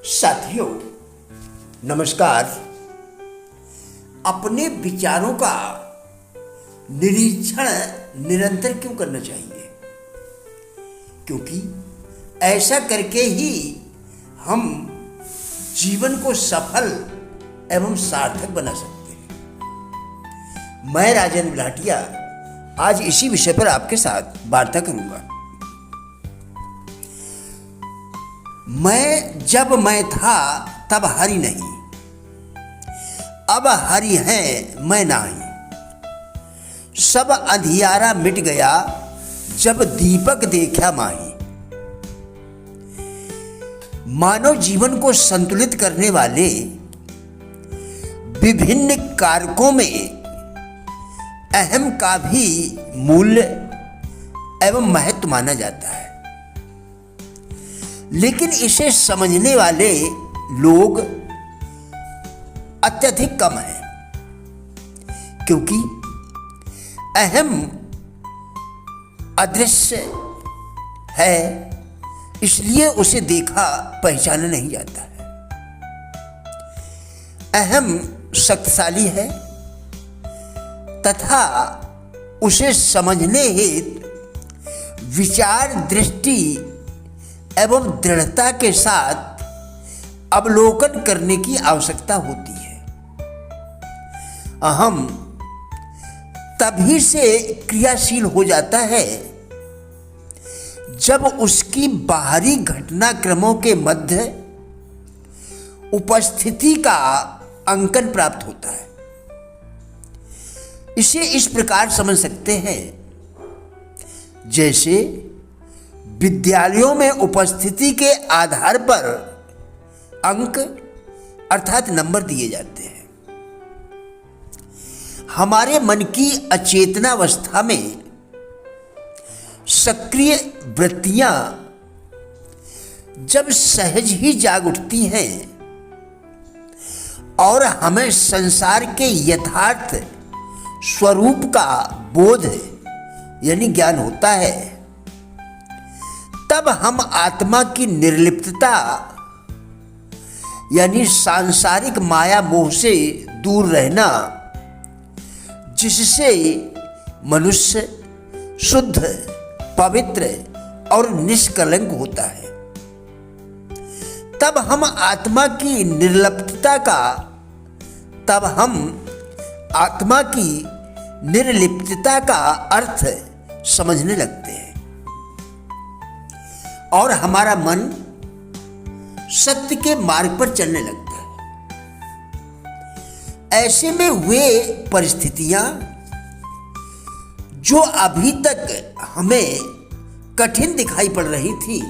साथियों नमस्कार। अपने विचारों का निरीक्षण निरंतर क्यों करना चाहिए? क्योंकि ऐसा करके ही हम जीवन को सफल एवं सार्थक बना सकते हैं। मैं राजेंद्र लाटिया आज इसी विषय पर आपके साथ वार्ता करूंगा। जब मैं था तब हरि नहीं, अब हरि है मैं नाही। सब अंधियारा मिट गया जब दीपक देखा माही। मानव जीवन को संतुलित करने वाले विभिन्न कारकों में अहम का भी मूल्य एवं महत्व माना जाता है, लेकिन इसे समझने वाले लोग अत्यधिक कम हैं, क्योंकि अहम अदृश्य है, इसलिए उसे देखा पहचाना नहीं जाता है। अहम शक्तिशाली है तथा उसे समझने हेतु विचार, दृष्टि एवं दृढ़ता के साथ अवलोकन करने की आवश्यकता होती है। अहम तभी से क्रियाशील हो जाता है जब उसकी बाहरी घटनाक्रमों के मध्य उपस्थिति का अंकन प्राप्त होता है। इसे इस प्रकार समझ सकते हैं, जैसे विद्यालयों में उपस्थिति के आधार पर अंक अर्थात नंबर दिए जाते हैं। हमारे मन की अचेतनावस्था में सक्रिय वृत्तियां जब सहज ही जाग उठती हैं और हमें संसार के यथार्थ स्वरूप का बोध यानी ज्ञान होता है, तब हम आत्मा की निर्लिप्तता यानी सांसारिक माया मोह से दूर रहना, जिससे मनुष्य शुद्ध, पवित्र और निष्कलंक होता है, तब हम आत्मा की निर्लिप्तता का अर्थ समझने लगते हैं और हमारा मन सत्य के मार्ग पर चलने लगता है। ऐसे में वे परिस्थितियां जो अभी तक हमें कठिन दिखाई पड़ रही थी,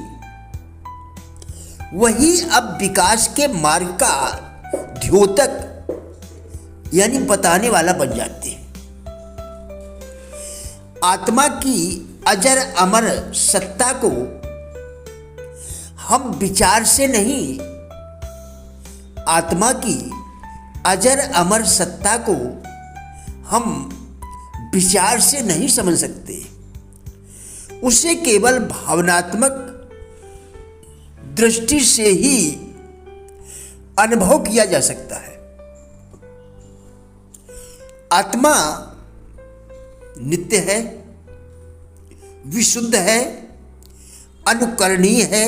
वही अब विकास के मार्ग का द्योतक यानी बताने वाला बन जाते हैं। आत्मा की अजर अमर सत्ता को हम विचार से नहीं, आत्मा की अजर अमर सत्ता को हम विचार से नहीं समझ सकते। उसे केवल भावनात्मक दृष्टि से ही अनुभव किया जा सकता है। आत्मा नित्य है, विशुद्ध है, अनुकरणीय है,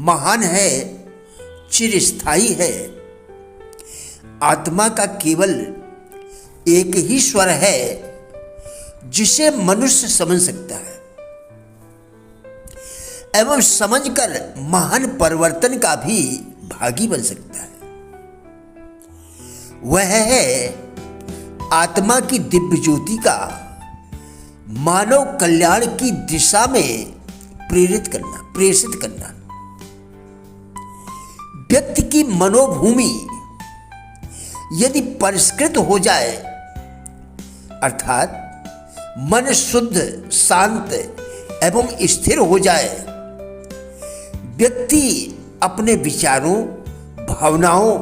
महान है, चिरस्थायी है। आत्मा का केवल एक ही स्वर है जिसे मनुष्य समझ सकता है एवं समझकर महान परिवर्तन का भी भागी बन सकता है। वह है आत्मा की दिव्य ज्योति का मानव कल्याण की दिशा में प्रेषित करना। व्यक्ति की मनोभूमि यदि परिष्कृत हो जाए, अर्थात मन शुद्ध, शांत एवं स्थिर हो जाए, व्यक्ति अपने विचारों, भावनाओं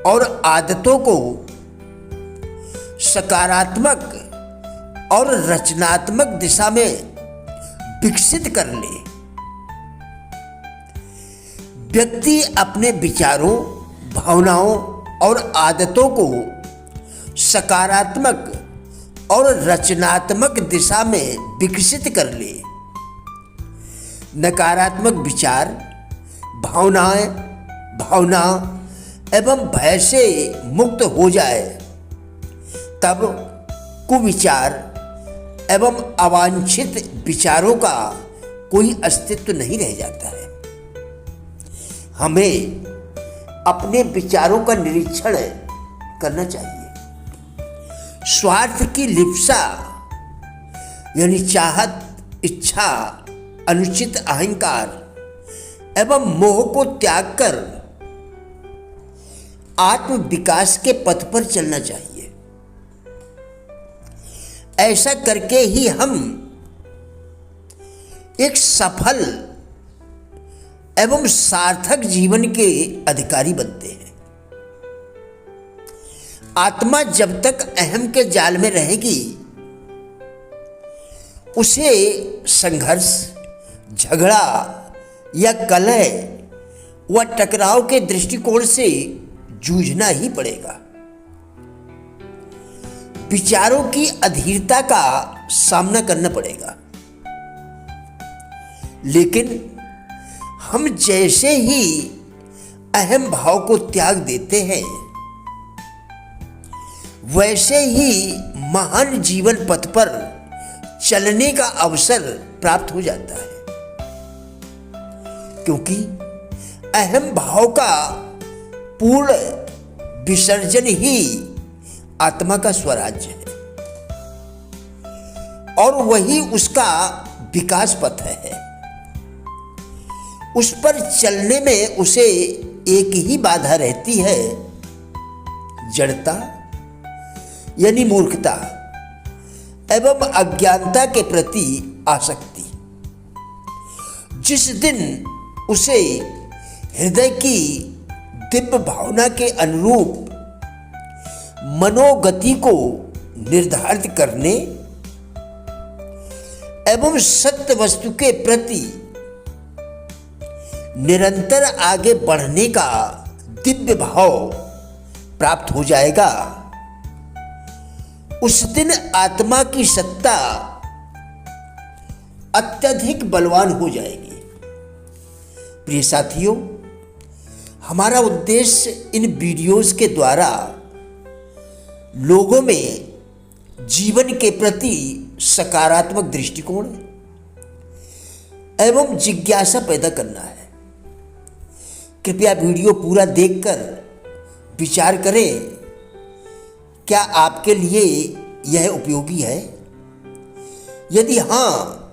और आदतों को सकारात्मक और रचनात्मक दिशा में विकसित कर ले। व्यक्ति अपने विचारों, भावनाओं और आदतों को सकारात्मक और रचनात्मक दिशा में विकसित कर ले। नकारात्मक विचार, भावना एवं भय से मुक्त हो जाए, तब कुविचार एवं अवांछित विचारों का कोई अस्तित्व नहीं रह जाता है। हमें अपने विचारों का निरीक्षण करना चाहिए। स्वार्थ की लिप्सा यानी चाहत, इच्छा, अनुचित अहंकार एवं मोह को त्याग कर आत्म विकास के पथ पर चलना चाहिए। ऐसा करके ही हम एक सफल एवं सार्थक जीवन के अधिकारी बनते हैं। आत्मा जब तक अहम के जाल में रहेगी, उसे संघर्ष, झगड़ा या कलह व टकराव के दृष्टिकोण से जूझना ही पड़ेगा। विचारों की अधीरता का सामना करना पड़ेगा। लेकिन हम जैसे ही अहम भाव को त्याग देते हैं, वैसे ही महान जीवन पथ पर चलने का अवसर प्राप्त हो जाता है। क्योंकि अहम भाव का पूर्ण विसर्जन ही आत्मा का स्वराज्य है और वही उसका विकास पथ है। उस पर चलने में उसे एक ही बाधा रहती है, जड़ता यानी मूर्खता एवं अज्ञानता के प्रति आसक्ति। जिस दिन उसे हृदय की दिव्य भावना के अनुरूप मनोगति को निर्धारित करने एवं सत्य वस्तु के प्रति निरंतर आगे बढ़ने का दिव्य भाव प्राप्त हो जाएगा, उस दिन आत्मा की सत्ता अत्यधिक बलवान हो जाएगी। प्रिय साथियों, हमारा उद्देश्य इन वीडियोस के द्वारा लोगों में जीवन के प्रति सकारात्मक दृष्टिकोण एवं जिज्ञासा पैदा करना है। कृपया वीडियो पूरा देखकर विचार करें, क्या आपके लिए यह उपयोगी है? यदि हाँ,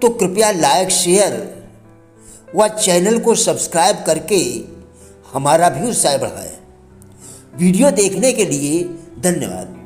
तो कृपया लाइक, शेयर व चैनल को सब्सक्राइब करके हमारा भी उत्साह बढ़ाएं। वीडियो देखने के लिए धन्यवाद।